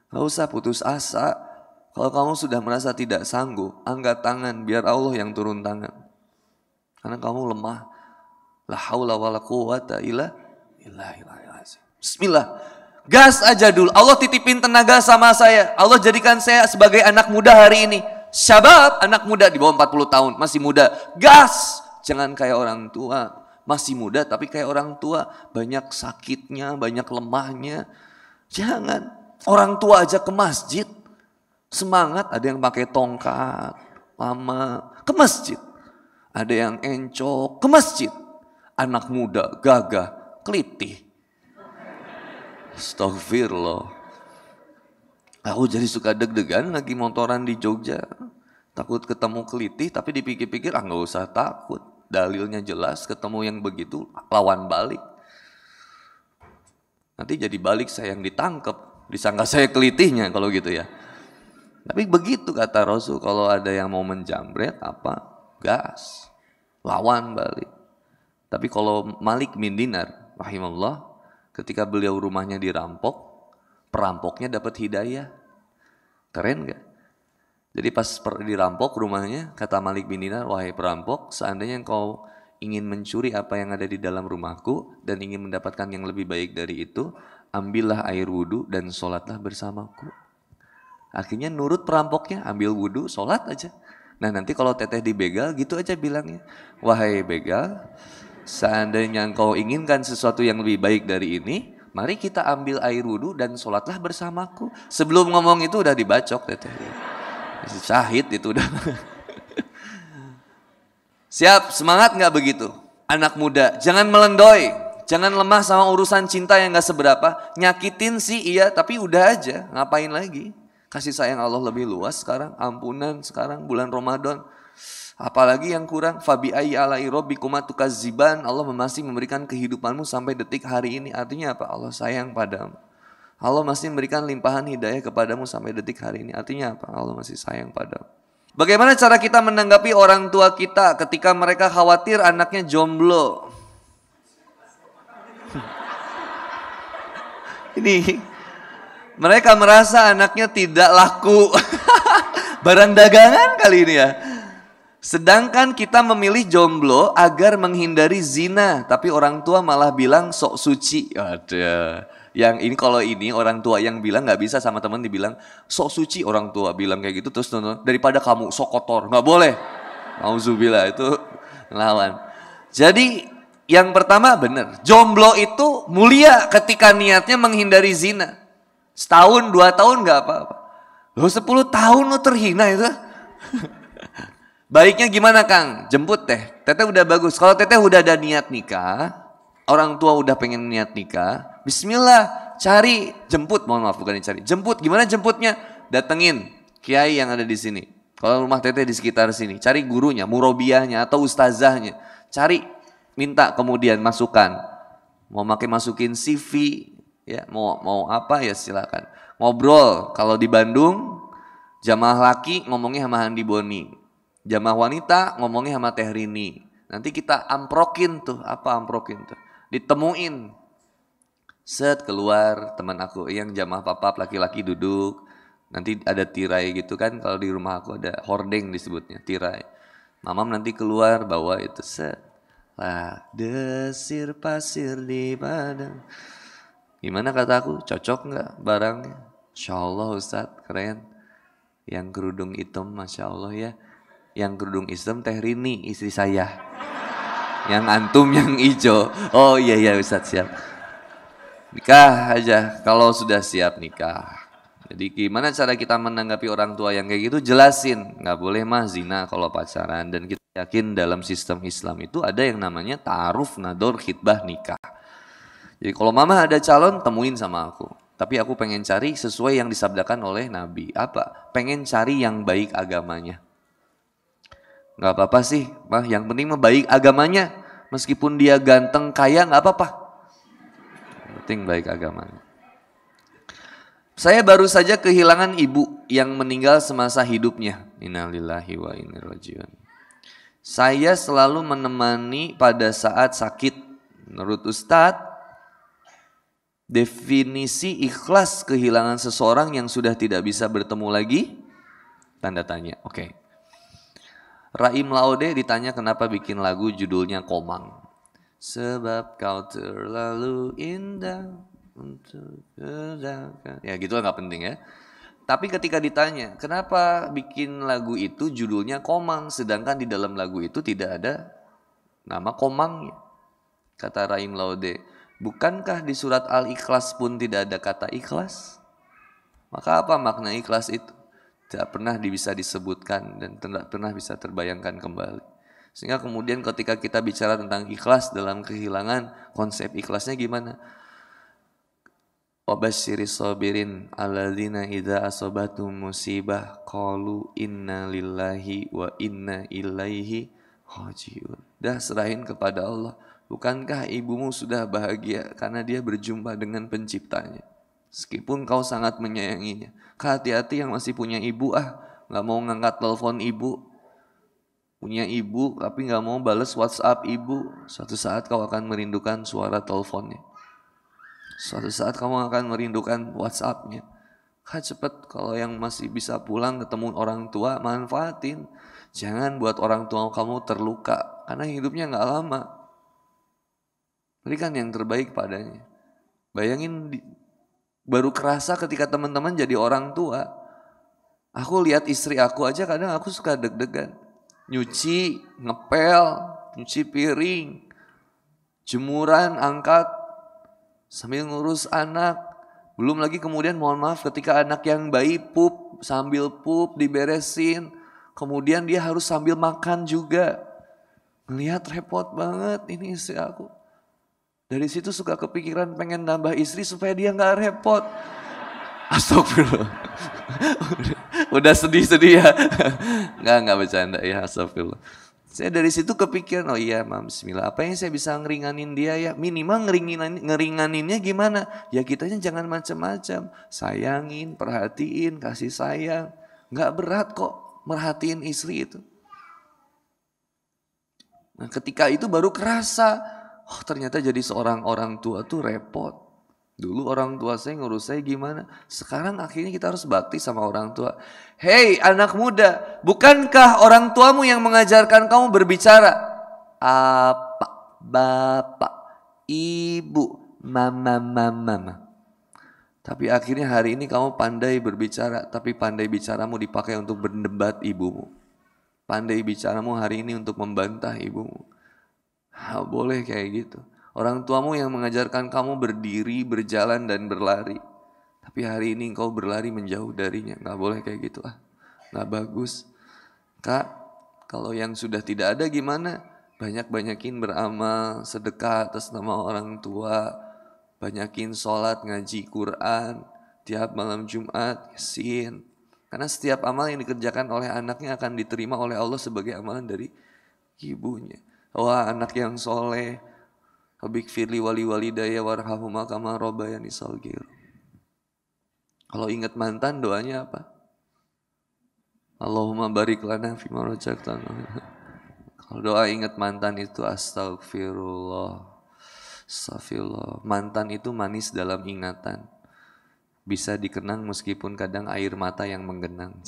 Gak usah putus asa. Kalau kamu sudah merasa tidak sanggup, angkat tangan biar Allah yang turun tangan. Karena kamu lemah. La haula wala quwata illa billah. Bismillah. Gas aja dulu. Allah titipin tenaga sama saya. Allah jadikan saya sebagai anak muda hari ini. Syabab, anak muda di bawah 40 tahun, masih muda. Gas. Jangan kayak orang tua. Masih muda tapi kayak orang tua. Banyak sakitnya, banyak lemahnya. Jangan. Orang tua aja ke masjid. Semangat, ada yang pakai tongkat, lama, ke masjid. Ada yang encok, ke masjid. Anak muda, gagah, kelitih. Astagfirullah. Aku jadi suka deg-degan lagi motoran di Jogja. Takut ketemu kelitih, tapi dipikir-pikir, gak usah takut. Dalilnya jelas, ketemu yang begitu, lawan balik. Nanti jadi balik saya yang ditangkap. Disangka saya kelitihnya kalau gitu ya. Tapi begitu kata Rasul, kalau ada yang mau menjamret apa? Gas. Lawan balik. Tapi kalau Malik bin Dinar, rahimahullah, ketika beliau rumahnya dirampok, perampoknya dapat hidayah. Keren gak? Jadi pas dirampok rumahnya, kata Malik bin Dinar, wahai perampok, seandainya engkau ingin mencuri apa yang ada di dalam rumahku dan ingin mendapatkan yang lebih baik dari itu, ambillah air wudhu dan sholatlah bersamaku. Akhirnya nurut perampoknya, ambil wudhu, sholat aja. Nah nanti kalau teteh dibegal gitu aja bilangnya. Wahai begal, seandainya engkau inginkan sesuatu yang lebih baik dari ini, mari kita ambil air wudhu dan sholatlah bersamaku. Sebelum ngomong itu udah dibacok teteh. Syahid itu udah. Siap, semangat gak begitu? Anak muda, jangan melendoy. Jangan lemah sama urusan cinta yang gak seberapa. Nyakitin sih iya, tapi udah aja, ngapain lagi? Kasih sayang Allah lebih luas sekarang, ampunan sekarang bulan Ramadan. Apalagi yang kurang, fabi ayyi ala'i rabbikuma tukazziban, Allah masih memberikan kehidupanmu sampai detik hari ini. Artinya apa? Allah sayang padamu. Allah masih memberikan limpahan hidayah kepadamu sampai detik hari ini. Artinya apa? Allah masih sayang padamu. Bagaimana cara kita menanggapi orang tua kita ketika mereka khawatir anaknya jomblo? Ini mereka merasa anaknya tidak laku. Barang dagangan kali ini ya. Sedangkan kita memilih jomblo agar menghindari zina, tapi orang tua malah bilang sok suci. Ada. Yang ini kalau ini orang tua yang bilang nggak bisa sama teman dibilang sok suci, orang tua bilang kayak gitu terus daripada kamu sok kotor, nggak boleh. Auzubillah, itu lawan. Jadi yang pertama benar, jomblo itu mulia ketika niatnya menghindari zina. Setahun 2 tahun nggak apa-apa. Loh 10 tahun lo terhina itu. Baiknya gimana Kang? Jemput teh. Teteh udah bagus. Kalau teteh udah ada niat nikah, orang tua udah pengen niat nikah, bismillah, cari, jemput, mohon maaf bukan dicari. Jemput, gimana jemputnya? Datengin kiai yang ada di sini. Kalau rumah teteh di sekitar sini, cari gurunya, murabiyahnya atau ustazahnya. Cari, minta kemudian masukan. Mau masukin CV, ya, mau apa ya silakan. Ngobrol, kalau di Bandung jamaah laki ngomongnya sama Handi Boni. Jamaah wanita ngomongnya sama Teh Rini. Nanti kita amprokin tuh, apa amprokin tuh? Ditemuin. Set keluar teman aku yang jamaah papap laki-laki duduk. Nanti ada tirai gitu kan, kalau di rumah aku ada hordeng disebutnya, tirai. Mamam nanti keluar bawa itu set. Lah, desir pasir di padang. Gimana kataku? Cocok nggak barangnya? Insya Allah Ustadz, keren. Yang kerudung hitam, Masya Allah ya. Yang kerudung hitam Teh Rini, istri saya. Yang antum yang hijau. Oh iya Ustadz, siap. Nikah aja kalau sudah siap nikah. Jadi gimana cara kita menanggapi orang tua yang kayak gitu? Jelasin, nggak boleh mah zina kalau pacaran. Dan kita yakin dalam sistem Islam itu ada yang namanya ta'aruf, nador, khitbah, nikah. Jadi kalau mama ada calon, temuin sama aku. Tapi aku pengen cari sesuai yang disabdakan oleh Nabi. Apa? Pengen cari yang baik agamanya. Gak apa-apa sih, mah yang penting mah baik agamanya. Meskipun dia ganteng, kaya gak apa-apa. Yang penting baik agamanya. Saya baru saja kehilangan ibu yang meninggal semasa hidupnya. Innalillahi wa inna ilaihi raji'un. Saya selalu menemani pada saat sakit. Menurut Ustadz, definisi ikhlas kehilangan seseorang yang sudah tidak bisa bertemu lagi? Tanda tanya, oke. Raim Laude ditanya kenapa bikin lagu judulnya Komang. Sebab kau terlalu indah untuk kedapkan. Ya gitu lah, gak penting ya. Tapi ketika ditanya kenapa bikin lagu itu judulnya Komang, sedangkan di dalam lagu itu tidak ada nama Komangnya. Kata Raim Laude, bukankah di surat Al-Ikhlas pun tidak ada kata ikhlas? Maka apa makna ikhlas itu? Tidak pernah bisa disebutkan dan tidak pernah bisa terbayangkan kembali. Sehingga kemudian ketika kita bicara tentang ikhlas dalam kehilangan, konsep ikhlasnya gimana? Wabasyiris sabirin alladzina idza asabatum musibah qalu inna lillahi wa inna ilaihi raji'un. Dah serahin kepada Allah. Bukankah ibumu sudah bahagia karena dia berjumpa dengan penciptanya? Meskipun kau sangat menyayanginya. Hati-hati yang masih punya ibu, gak mau ngangkat telepon ibu. Punya ibu tapi gak mau balas WhatsApp ibu. Suatu saat kau akan merindukan suara teleponnya. Suatu saat kamu akan merindukan WhatsAppnya. Cepet kalau yang masih bisa pulang ketemu orang tua, manfaatin. Jangan buat orang tua kamu terluka. Karena hidupnya gak lama. Berikan yang terbaik padanya. Bayangin baru kerasa ketika teman-teman jadi orang tua. Aku lihat istri aku aja kadang aku suka deg-degan. Nyuci, ngepel, nyuci piring, jemuran, angkat, sambil ngurus anak. Belum lagi kemudian mohon maaf ketika anak yang bayi pup, sambil pup diberesin. Kemudian dia harus sambil makan juga. Ngelihat repot banget ini istri aku. Dari situ suka kepikiran pengen nambah istri supaya dia gak repot. Astagfirullah. Udah sedih-sedih ya. Enggak bercanda ya, astagfirullah. Saya dari situ kepikiran, oh iya Mam, bismillah. Apa yang saya bisa ngeringanin dia ya? Minimal ngeringaninnya gimana? Ya kitanya jangan macam-macam. Sayangin, perhatiin, kasih sayang. Enggak berat kok merhatiin istri itu. Nah ketika itu baru kerasa, oh ternyata jadi seorang orang tua tuh repot. Dulu orang tua saya ngurus saya gimana, sekarang akhirnya kita harus bakti sama orang tua. Hei anak muda, bukankah orang tuamu yang mengajarkan kamu berbicara? Apa, bapak, ibu, mama. Tapi akhirnya hari ini kamu pandai berbicara, tapi pandai bicaramu dipakai untuk berdebat ibumu. Pandai bicaramu hari ini untuk membantah ibumu. Boleh kayak gitu. Orang tuamu yang mengajarkan kamu berdiri, berjalan, dan berlari. Tapi hari ini engkau berlari menjauh darinya. Gak boleh kayak gitu gak bagus. Kak, kalau yang sudah tidak ada gimana? Banyak-banyakin beramal, sedekah atas nama orang tua. Banyakin sholat, ngaji Quran. Tiap malam Jumat, Yasin. Karena setiap amal yang dikerjakan oleh anaknya akan diterima oleh Allah sebagai amalan dari ibunya. Wah anak yang soleh. Rabbi firli wali walidayya warhamhuma kama rabbayani shaghir. Kalau ingat mantan doanya apa? Allahumma barik lana fima razaqtana. Kalau doa ingat mantan itu astagfirullah. Astagfirullah. Mantan itu manis dalam ingatan. Bisa dikenang meskipun kadang air mata yang menggenang.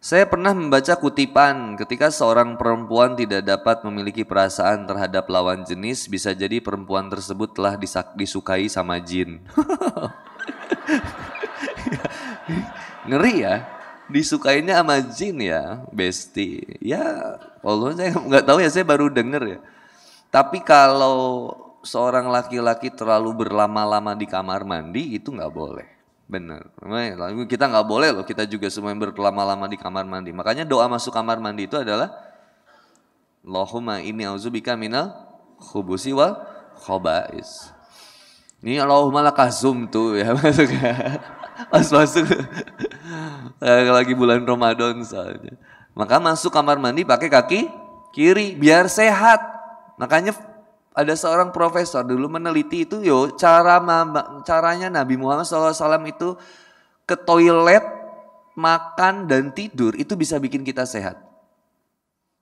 Saya pernah membaca kutipan ketika seorang perempuan tidak dapat memiliki perasaan terhadap lawan jenis, bisa jadi perempuan tersebut telah disukai sama jin. Ngeri ya, disukainya sama jin ya, besti. Ya, Allah saya nggak tahu ya, saya baru denger ya. Tapi kalau seorang laki-laki terlalu berlama-lama di kamar mandi itu nggak boleh. Benar, kita nggak boleh loh, kita juga semua yang berlama-lama di kamar mandi. Makanya doa masuk kamar mandi itu adalah Allahumma inni auzubika minal khubusi wal khobais. Ini Allahumma lakazum tuh ya masuk pas masuk lagi bulan Ramadan soalnya. Maka masuk kamar mandi pakai kaki kiri biar sehat. Makanya ada seorang profesor dulu meneliti itu, caranya Nabi Muhammad SAW itu ke toilet, makan, dan tidur itu bisa bikin kita sehat.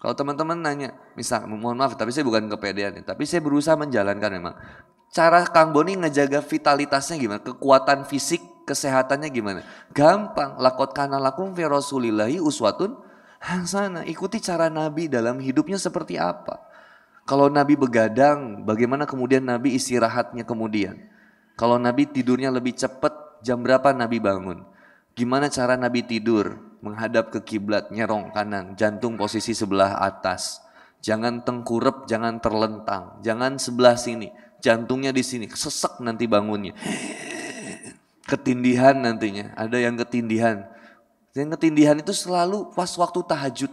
Kalau teman-teman nanya, misal, mohon maaf tapi saya bukan kepedean, tapi saya berusaha menjalankan memang. Cara Kang Boni ngejaga vitalitasnya gimana, kekuatan fisik, kesehatannya gimana? Gampang, laqad kana lakum fi rasulillahi uswatun hasanah. Ikuti cara Nabi dalam hidupnya seperti apa. Kalau Nabi begadang, bagaimana kemudian Nabi istirahatnya kemudian? Kalau Nabi tidurnya lebih cepat, jam berapa Nabi bangun? Gimana cara Nabi tidur? Menghadap ke kiblat, nyerong kanan, jantung posisi sebelah atas. Jangan tengkurep, jangan terlentang, jangan sebelah sini, jantungnya di sini, sesek nanti bangunnya. Ketindihan nantinya, ada yang ketindihan. Yang ketindihan itu selalu pas waktu tahajud.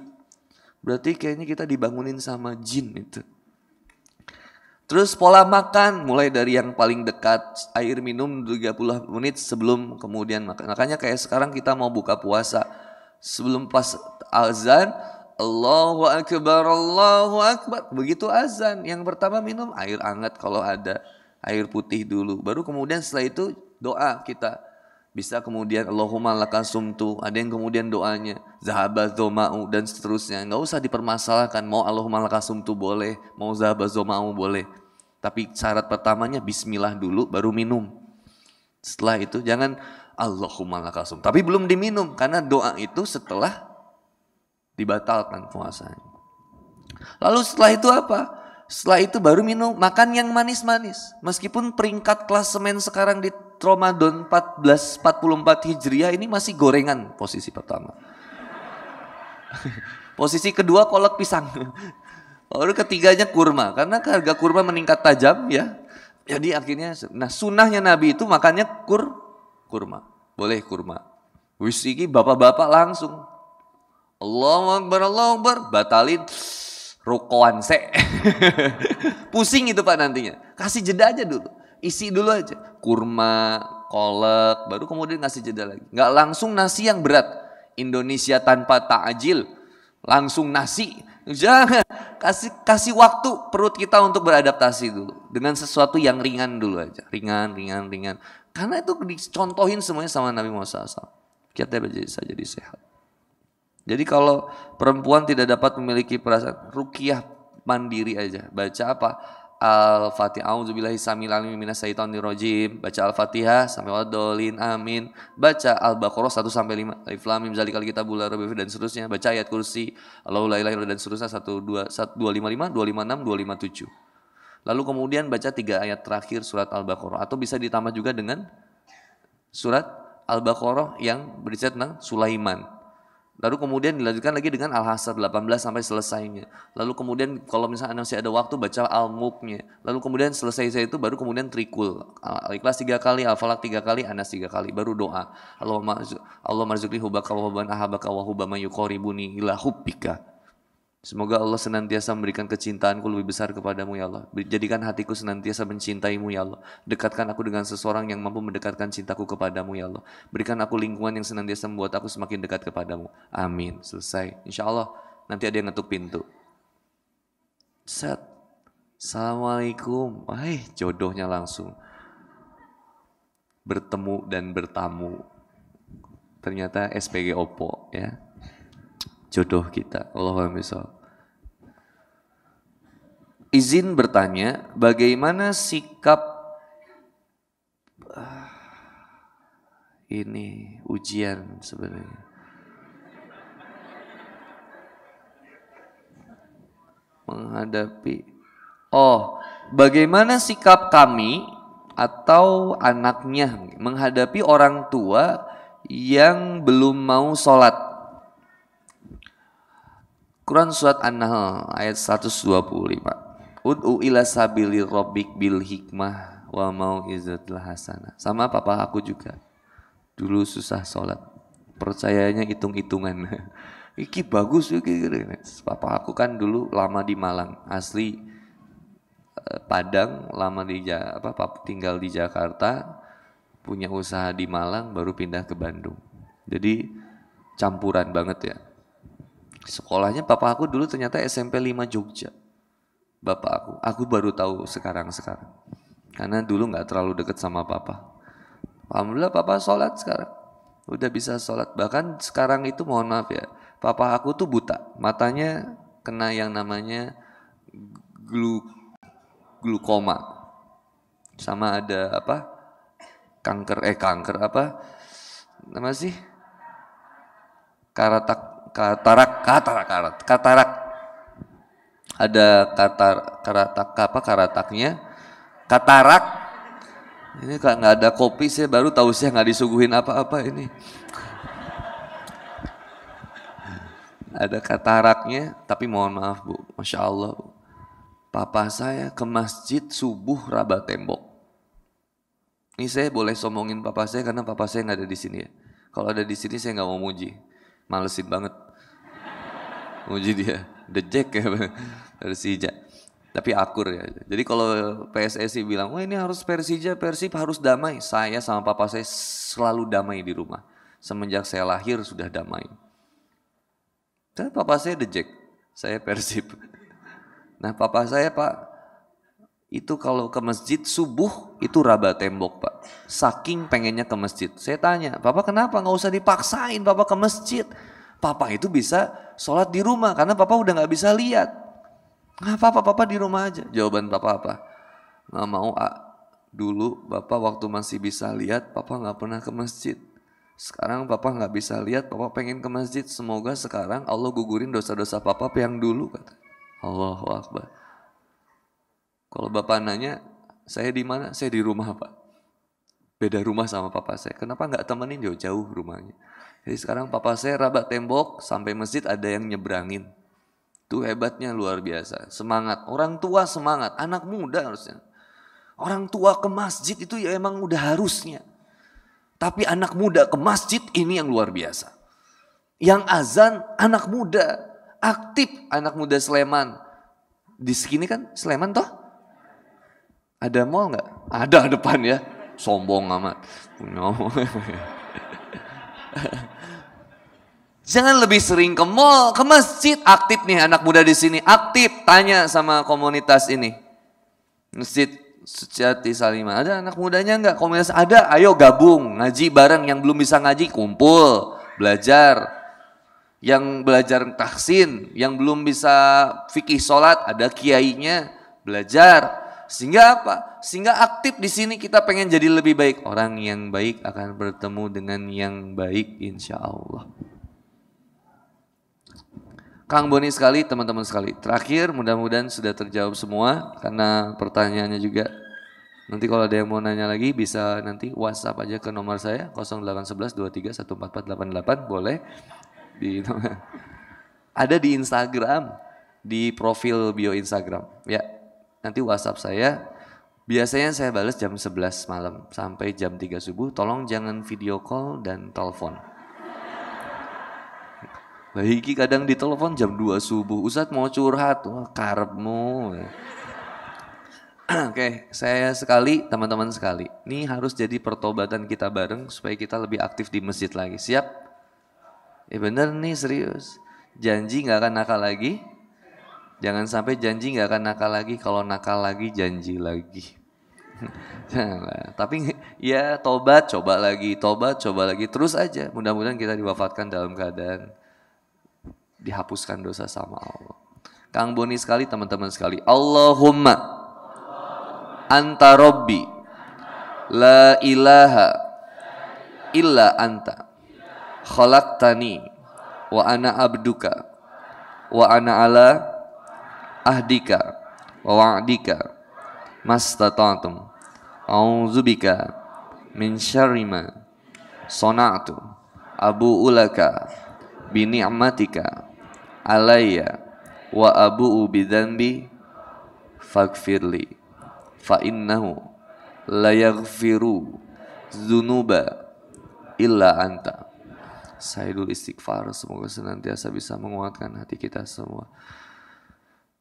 Berarti kayaknya kita dibangunin sama jin itu. Terus pola makan mulai dari yang paling dekat, air minum 30 menit sebelum kemudian makan. Makanya kayak sekarang kita mau buka puasa, sebelum pas azan, Allahu Akbar. Begitu azan, yang pertama minum air hangat kalau ada, air putih dulu. Baru kemudian setelah itu doa kita. Bisa kemudian Allahumma lakasumtu, ada yang kemudian doanya zahaba dzoma'u dan seterusnya. Enggak usah dipermasalahkan, mau Allahumma lakasumtu boleh, mau zahaba dzoma'u boleh. Tapi syarat pertamanya bismillah dulu baru minum. Setelah itu jangan Allahumma lakasum, tapi belum diminum karena doa itu setelah dibatalkan puasanya. Lalu setelah itu apa? Setelah itu baru minum, makan yang manis-manis. Meskipun peringkat klasemen sekarang di Ramadan 1444 Hijriah ini masih gorengan posisi pertama. Posisi kedua kolak pisang. Baru ketiganya kurma, karena harga kurma meningkat tajam ya. Jadi akhirnya, nah sunnahnya Nabi itu makannya kurma. Boleh kurma. Wis iki bapak-bapak langsung. Allahu Akbar, batalin rokoan se. Pusing itu Pak nantinya. Kasih jeda aja dulu. Isi dulu aja. Kurma, kolak, baru kemudian ngasih jeda lagi. Nggak langsung nasi yang berat. Indonesia tanpa ta'jil, langsung nasi. Jangan, kasih waktu perut kita untuk beradaptasi dulu. Dengan sesuatu yang ringan dulu aja. Ringan. Karena itu dicontohin semuanya sama Nabi Muhammad SAW. Kita bisa jadi sehat. Jadi kalau perempuan tidak dapat memiliki perasaan, ruqyah mandiri aja. Baca apa? Al-Fatihah, auzubillahi samil alim minas syaitonir rajim. Baca Al-Fatihah sampai wadolin, amin. Baca Al-Baqarah 1 sampai 5. Alif lam mim zalikal kitabul la raiba fihi dan seterusnya. Baca ayat kursi, Allahu la ilaha illallah dan seterusnya 255, 256, 257. Lalu kemudian baca 3 ayat terakhir surat Al-Baqarah atau bisa ditambah juga dengan surat Al-Baqarah yang berisi tentang Sulaiman. Lalu kemudian dilanjutkan lagi dengan Al-Hasr 18 sampai selesainya. Lalu kemudian kalau misalnya masih ada waktu baca Al-Mulknya. Lalu kemudian selesai itu baru kemudian trikul. Al-Ikhlas 3 kali, Al-Falaq 3 kali, Anas 3 kali. Baru doa. Allah marzuqni hubaka wa hubban ahabaka wa hubba man yuqaribuni ila hubbika. Semoga Allah senantiasa memberikan kecintaanku lebih besar kepadamu ya Allah. Jadikan hatiku senantiasa mencintaimu ya Allah. Dekatkan aku dengan seseorang yang mampu mendekatkan cintaku kepadamu ya Allah. Berikan aku lingkungan yang senantiasa membuat aku semakin dekat kepadamu. Amin. Selesai. Insya Allah nanti ada yang ngetuk pintu. Set. Assalamualaikum. Wah, jodohnya langsung. Bertemu dan bertamu. Ternyata SPG Oppo ya. Jodoh kita. Allahumma sholli. Izin bertanya, bagaimana sikap ini ujian sebenarnya. Menghadapi bagaimana sikap kami atau anaknya menghadapi orang tua yang belum mau sholat. Quran surat An-Nahl ayat 125. Ud'u ila sabili rabbik bil hikmah wa mau'izatil hasanah. Sama papa aku juga. Dulu susah sholat. Percayanya hitung-hitungan. Iki bagus iki. Papa aku kan dulu lama di Malang, asli Padang, lama tinggal di Jakarta, punya usaha di Malang, baru pindah ke Bandung. Jadi campuran banget ya. Sekolahnya papa aku dulu ternyata SMP 5 Jogja. Bapak aku baru tahu sekarang. Karena dulu nggak terlalu deket sama papa. Alhamdulillah papa sholat sekarang. Udah bisa sholat. Bahkan sekarang itu mohon maaf ya, papa aku tuh buta. Matanya kena yang namanya glukoma. Sama ada kanker apa? Nama sih? Katarak. Ada karataknya, katarak. Ini kalau nggak ada kopi saya baru tahu saya nggak disuguhin apa-apa ini. Ada kataraknya, tapi mohon maaf Bu, Masya Allah Bu. Papa saya ke masjid subuh raba tembok. Ini saya boleh sombongin papa saya karena papa saya nggak ada di sini ya. Kalau ada di sini saya nggak mau muji, malesin banget. Muji dia, the Jack ya Persija. Tapi akur ya. Jadi kalau PSSI bilang, wah ini harus Persib harus damai. Saya sama papa saya selalu damai di rumah. Semenjak saya lahir sudah damai. Dan papa saya the Jack, saya Persib. Nah papa saya Pak, itu kalau ke masjid subuh itu raba tembok Pak. Saking pengennya ke masjid. Saya tanya, papa kenapa nggak usah dipaksain papa ke masjid. Papa itu bisa sholat di rumah karena papa udah nggak bisa lihat. Nggak apa-apa, papa di rumah aja. Jawaban papa apa? Nggak mau. Dulu papa waktu masih bisa lihat, papa nggak pernah ke masjid. Sekarang papa nggak bisa lihat, papa pengen ke masjid. Semoga sekarang Allah gugurin dosa-dosa papa yang dulu kata. Allahu Akbar. Kalau bapak nanya, saya di mana? Saya di rumah Pak. Beda rumah sama papa saya. Kenapa nggak temenin jauh-jauh rumahnya? Jadi sekarang papa saya rabat tembok sampai masjid ada yang nyebrangin. Itu hebatnya luar biasa. Semangat. Orang tua semangat. Anak muda harusnya. Orang tua ke masjid itu ya emang udah harusnya. Tapi anak muda ke masjid ini yang luar biasa. Yang azan anak muda. Aktif anak muda Sleman. Di sini kan Sleman toh? Ada mall nggak? Ada depan ya. sombong amat. Jangan lebih sering ke mall, ke masjid. Aktif nih anak muda di sini, aktif. Tanya sama komunitas ini. Masjid Suciati Salimah, ada anak mudanya enggak? Komunitas ada, ayo gabung, ngaji bareng. Yang belum bisa ngaji, kumpul, belajar. Yang belajar tahsin, yang belum bisa fikih sholat, ada kiainya, belajar. Sehingga apa? Sehingga aktif di sini kita pengen jadi lebih baik. Orang yang baik akan bertemu dengan yang baik insya Allah. Kang Boni sekali, teman-teman sekali. Terakhir, mudah-mudahan sudah terjawab semua karena pertanyaannya juga. Nanti kalau ada yang mau nanya lagi bisa nanti WhatsApp aja ke nomor saya 0811 23 14488 boleh. Ada di Instagram, di profil bio Instagram. Ya, nanti WhatsApp saya. Biasanya saya balas jam 11 malam sampai jam 3 subuh. Tolong jangan video call dan telepon. Lagi kadang ditelepon jam 2 subuh, Ustadz mau curhat, wah karepmu. Oke, saya sekali, teman-teman sekali. Ini harus jadi pertobatan kita bareng supaya kita lebih aktif di masjid lagi. Siap? Bener nih serius. Janji gak akan nakal lagi. Jangan sampai janji gak akan nakal lagi. Kalau nakal lagi, janji lagi. Janganlah. Tapi ya tobat, coba lagi. Tobat, coba lagi. Terus aja. Mudah-mudahan kita diwafatkan dalam keadaan dihapuskan dosa sama Allah. Kang Boni sekali, teman-teman sekali. Allahumma anta rabbi la ilaha illa anta khalaqtani wa ana abduka wa ana ala ahdika wa wa'dika mastata'tum a'udzubika min syarri ma sana'tu abu'u laka bi ni'matika alayya wa abu'u bidzanbi faghfirli fa innahu la yaghfiru dzunuba illa anta. Sayyidul istighfar, semoga senantiasa bisa menguatkan hati kita semua.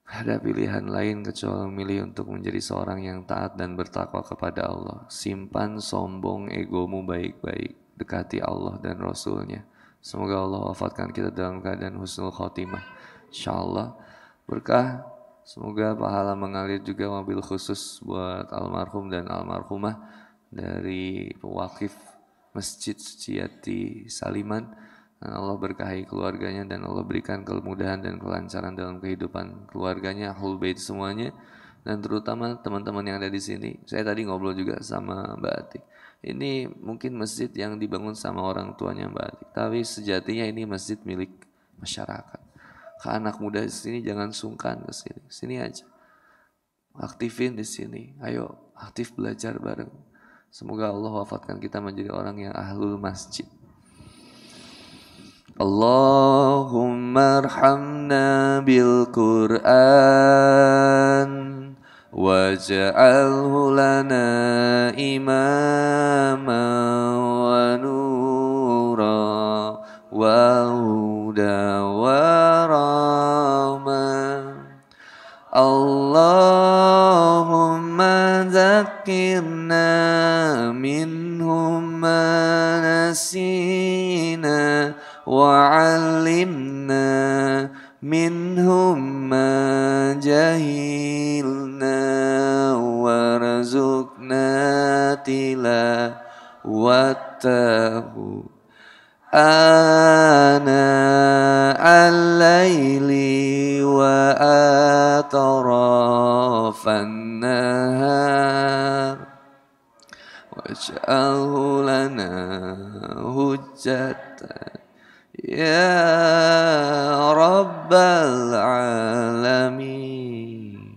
Ada pilihan lain kecuali memilih untuk menjadi seorang yang taat dan bertakwa kepada Allah. Simpan sombong egomu baik-baik, dekati Allah dan Rasulnya. Semoga Allah wafatkan kita dalam keadaan husnul khotimah. InsyaAllah berkah. Semoga pahala mengalir juga mobil khusus buat almarhum dan almarhumah dari pewakif Masjid Suciati Saliman. Dan Allah berkahi keluarganya dan Allah berikan kemudahan dan kelancaran dalam kehidupan keluarganya, ahlul bait semuanya. Dan terutama teman-teman yang ada di sini. Saya tadi ngobrol juga sama Mbak Atik. Ini mungkin masjid yang dibangun sama orang tuanya Mbak Atik, tapi sejatinya ini masjid milik masyarakat. Anak muda di sini jangan sungkan ke sini, sini aja, aktifin di sini. Ayo aktif belajar bareng. Semoga Allah wafatkan kita menjadi orang yang ahlul masjid. Allahumma arhamna bil Qur'an waj'alhu lana imama wa nura wa huda wa rahmah. Allahumma dzakirna minhum ma nasina wa 'allimna minhum ma jahilna warzuqna tilawatahu ana al-laili wa atrafan nahar waj'alhu lana hujjatan ya rabbal alamin.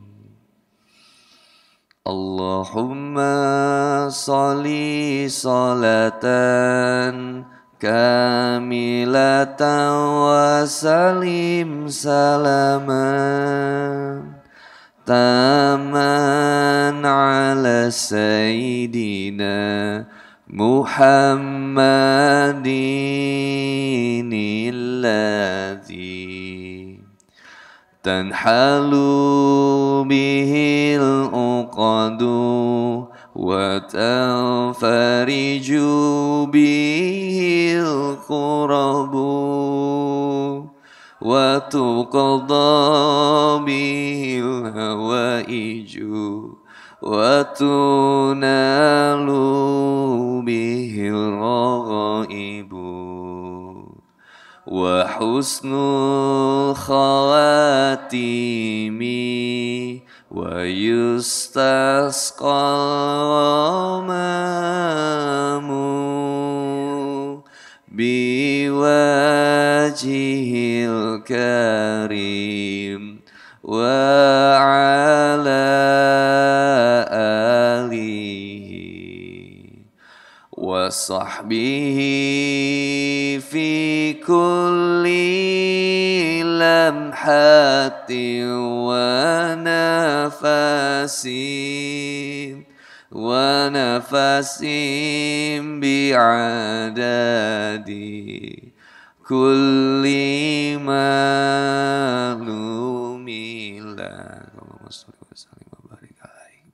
Allahumma salli salatan kamilatan wa salim salaman taman ala sayyidina Muhammadin alladhi tanhalu bihil uqadu وتنفرج به الكرب وتقضى به الهوائج وتنال به الرغائب وحسن الخواتيم ويستسقى الغمام بوجه الكريم وعلى آله وصحبه في كل لمحة ونفس بعدد كل معلوم له.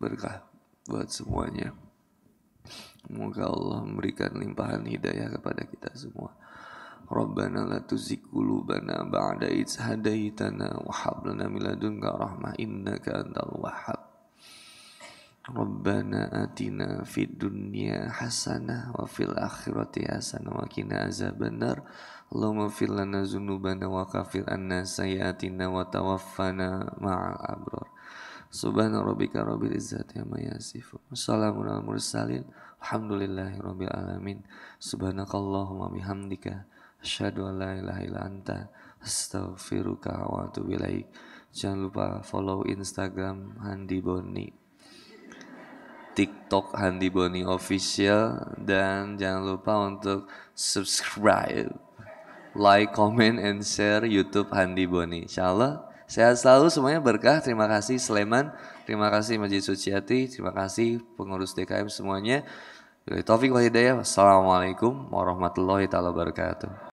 Berkah buat semuanya. Semoga Allah memberikan limpahan hidayah kepada kita semua. Rabbana la tuzigh qulubana ba'da idh hadaitana wa hab lana min ladunka rahmah innaka antal wahhab. Rabbana atina fid dunya hasanah wa fil akhirati hasanah wa qina azabannar. Allahumma fir lana dzunubana wa kafir anna sayyi'atina wa tawaffana ma'al abrar. Subhana rabbika rabbil izzati amma yasifun. Wassalamun alal mursalin. Alhamdulillahi rabbil alamin. Subhanakallahumma bihamdika asyhadu an la ilaha illa anta astaghfiruka wa atubu ilaik. Jangan lupa follow Instagram Handi Boni, TikTok Handi Boni Official, dan jangan lupa untuk subscribe, like, comment, and share YouTube Handi Boni. Insyaallah sehat selalu semuanya, berkah. Terima kasih Sleman, terima kasih Masjid Suciati, terima kasih pengurus DKM semuanya. Taufik wal hidayah. Wassalamualaikum warahmatullahi wabarakatuh.